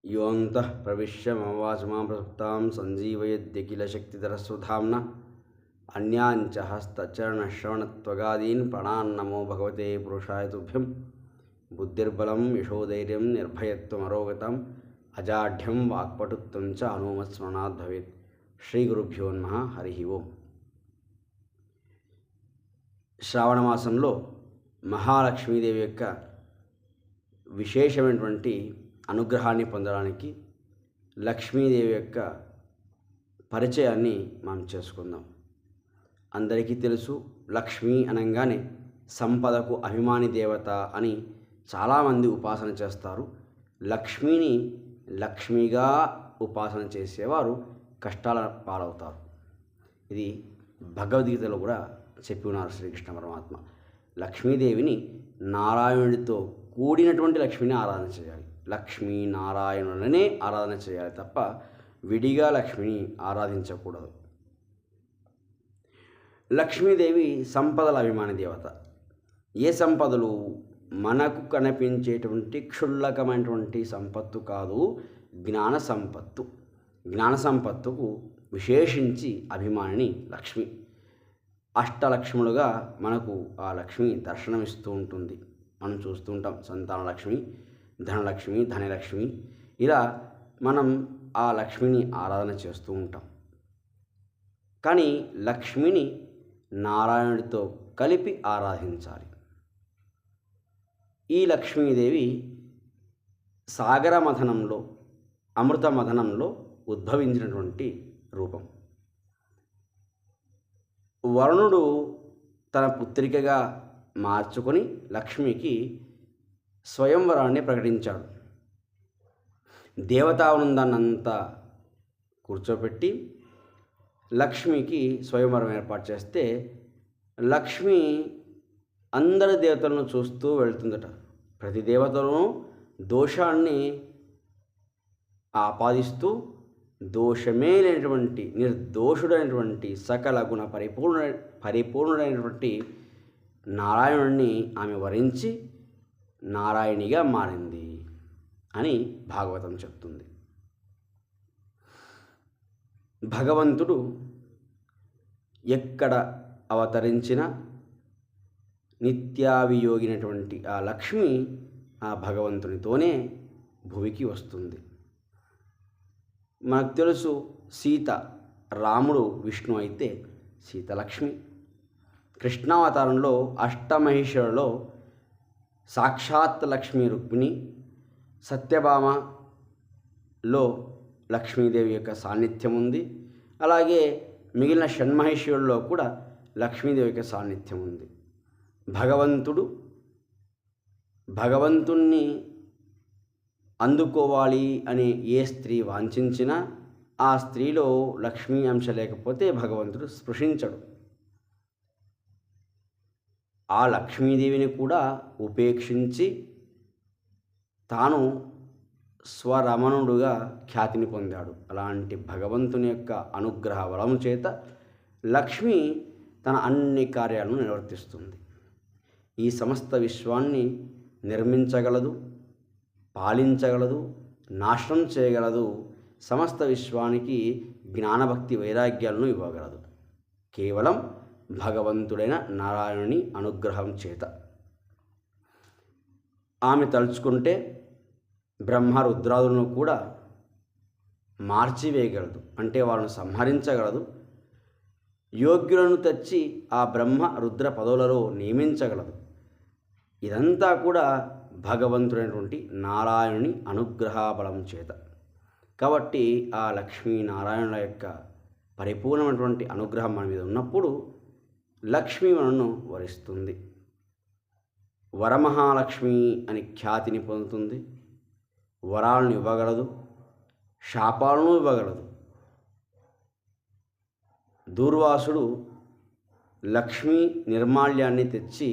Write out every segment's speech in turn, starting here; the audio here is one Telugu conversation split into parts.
योऽन्तः प्रविश्य मम वाचमां प्रसुप्तां सञ्जीवयत्यखिलशक्तिधरस्वधाम्ना अन्याञ्च हस्तचरणश्रवणत्वगादीन् प्राणान्नमो भगवते पुरुषाय तुभ्यं। बुद्धिर्बलं यशोधैर्यं निर्भयत्वमरोगतम् अजाढ्यं वाक्पटुत्वं च हनुमत्स्मरणात् भवेत्। శ్రీగురుభ్యో నమః. హరి ఓం. శ్రావణ మాసంలో మహాలక్ష్మీదేవి యొక్క విశేషమైనటువంటి అనుగ్రహాన్ని పొందడానికి లక్ష్మీదేవి యొక్క పరిచయాన్ని మనం చేసుకుందాం. అందరికీ తెలుసు, లక్ష్మి అనగానే సంపదకు అభిమాని దేవత అని చాలామంది ఉపాసన చేస్తారు. లక్ష్మిని లక్ష్మిగా ఉపాసన చేసేవారు కష్టాల పాలవుతారు. ఇది భగవద్గీతలో కూడా చెప్పి ఉన్నారు శ్రీకృష్ణ పరమాత్మ. లక్ష్మీదేవిని నారాయణుడితో కూడినటువంటి లక్ష్మిని ఆరాధన చేయాలి. లక్ష్మీ నారాయణులనే ఆరాధన చేయాలి తప్ప విడిగా లక్ష్మిని ఆరాధించకూడదు. లక్ష్మీదేవి సంపదల అభిమాని దేవత. ఏ సంపదలు? మనకు కనిపించేటువంటి క్షుల్లకమైనటువంటి సంపత్తు కాదు, జ్ఞాన సంపత్తు. జ్ఞాన సంపత్తుకు విశేషించి అభిమానిని లక్ష్మి. అష్టలక్ష్ములుగా మనకు ఆ లక్ష్మి దర్శనమిస్తూ ఉంటుంది. మనం చూస్తూ ఉంటాం సంతాన లక్ష్మి, ధనలక్ష్మి, ధనలక్ష్మి. ఇలా మనం ఆ లక్ష్మిని ఆరాధన చేస్తూ ఉంటాం. కానీ లక్ష్మిని నారాయణుడితో కలిపి ఆరాధించాలి. ఈ లక్ష్మీదేవి సాగర మథనంలో, అమృత మథనంలో ఉద్భవించినటువంటి రూపం. వరుణుడు తన పుత్రికగా మార్చుకొని లక్ష్మికి స్వయంవరాన్ని ప్రకటించాడు. దేవతావృందాన్నంతా కూర్చోపెట్టి లక్ష్మికి స్వయంవరం ఏర్పాటు చేస్తే లక్ష్మి అందరి దేవతలను చూస్తూ వెళ్తుందట. ప్రతి దేవతలను దోషాన్ని ఆపాదిస్తూ దోషమే లేనటువంటి నిర్దోషుడైనటువంటి సకల గుణ పరిపూర్ణుడైనటువంటి నారాయణుడిని ఆమె వరించి నారాయణిగా మారింది అని భాగవతం చెప్తుంది. భగవంతుడు ఎక్కడ అవతరించిన నిత్యావియోగినటువంటి ఆ లక్ష్మి ఆ భగవంతునితోనే భువికి వస్తుంది. మనకు తెలుసు, సీత రాముడు విష్ణు అయితే సీత లక్ష్మి. కృష్ణావతారంలో అష్టమహిషులలో సాక్షాత్ లక్ష్మీ రుక్మిణి, సత్యభామలో లక్ష్మీదేవి యొక్క సాన్నిధ్యం ఉంది. అలాగే మిగిలిన షణ్మహిషులలో కూడా లక్ష్మీదేవి యొక్క సాన్నిధ్యం ఉంది. భగవంతుణ్ణి అందుకోవాలి అని ఏ స్త్రీ వాంఛించినా ఆ స్త్రీలో లక్ష్మీ అంశ లేకపోతే భగవంతుడు స్పృశించడు. ఆ లక్ష్మీదేవిని కూడా ఉపేక్షించి తాను స్వరమణుడుగా ఖ్యాతిని పొందాడు. అలాంటి భగవంతుని యొక్క అనుగ్రహ బలము చేత లక్ష్మి తన అన్ని కార్యాలను నిర్వర్తిస్తుంది. ఈ సమస్త విశ్వాన్ని నిర్మించగలదు, పాలించగలదు, నాశనం చేయగలదు. సమస్త విశ్వానికి జ్ఞానభక్తి వైరాగ్యాలను ఇవ్వగలదు కేవలం భగవంతుడైన నారాయణుని అనుగ్రహం చేత. ఆమె తలుచుకుంటే బ్రహ్మ రుద్రాదులను కూడా మార్చివేయగలదు, అంటే వాళ్ళను సంహరించగలదు. యోగ్యులను తెచ్చి ఆ బ్రహ్మ రుద్ర పదవులలో నియమించగలదు. ఇదంతా కూడా భగవంతుడైనటువంటి నారాయణుని అనుగ్రహ బలం చేత. కాబట్టి ఆ లక్ష్మీనారాయణుల యొక్క పరిపూర్ణమైనటువంటి అనుగ్రహం మన మీద ఉన్నప్పుడు లక్ష్మి మనను వరిస్తుంది. వరమహాలక్ష్మి అని ఖ్యాతిని పొందుతుంది. వరాలను ఇవ్వగలదు, శాపాలను ఇవ్వగలదు. దూర్వాసుడు లక్ష్మీ నిర్మాల్యాన్ని తెచ్చి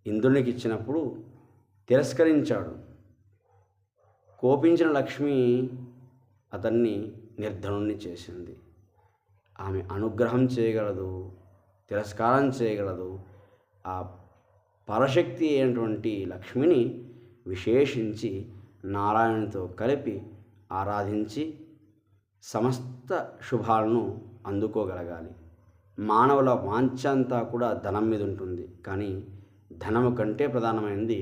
ఇంద్రునికి ఇచ్చినప్పుడు తిరస్కరించాడు. కోపించిన లక్ష్మి అతన్ని నిర్ధనుణ్ణి చేసింది. ఆమె అనుగ్రహం చేయగలదు, తిరస్కారం చేయగలదు. ఆ పరశక్తి అయినటువంటి లక్ష్మిని విశేషించి నారాయణునితో కలిపి ఆరాధించి సమస్త శుభాలను అందుకోగలగాలి. మానవుల వాంఛ అంతా కూడా ధనం మీద ఉంటుంది, కానీ ధనము కంటే ప్రధానమైనది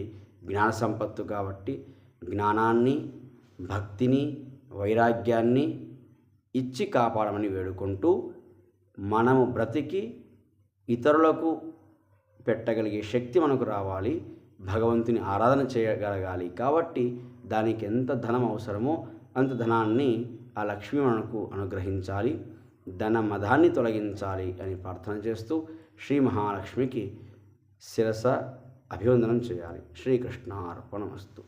జ్ఞాన సంపత్తు. కాబట్టి జ్ఞానాన్ని, భక్తిని, వైరాగ్యాన్ని ఇచ్చి కాపాడమని వేడుకుంటూ, మనము బ్రతికి ఇతరులకు పెట్టగలిగే శక్తి మనకు రావాలి, భగవంతుని ఆరాధన చేయగలగాలి. కాబట్టి దానికి ఎంత ధనం అవసరమో అంత ధనాన్ని ఆ లక్ష్మి మనకు అనుగ్రహించాలి, ధన మదాన్ని తొలగించాలి అని ప్రార్థన చేస్తూ శ్రీ మహాలక్ష్మికి శిరస అభివందనం చేయాలి. శ్రీకృష్ణార్పణమస్తు.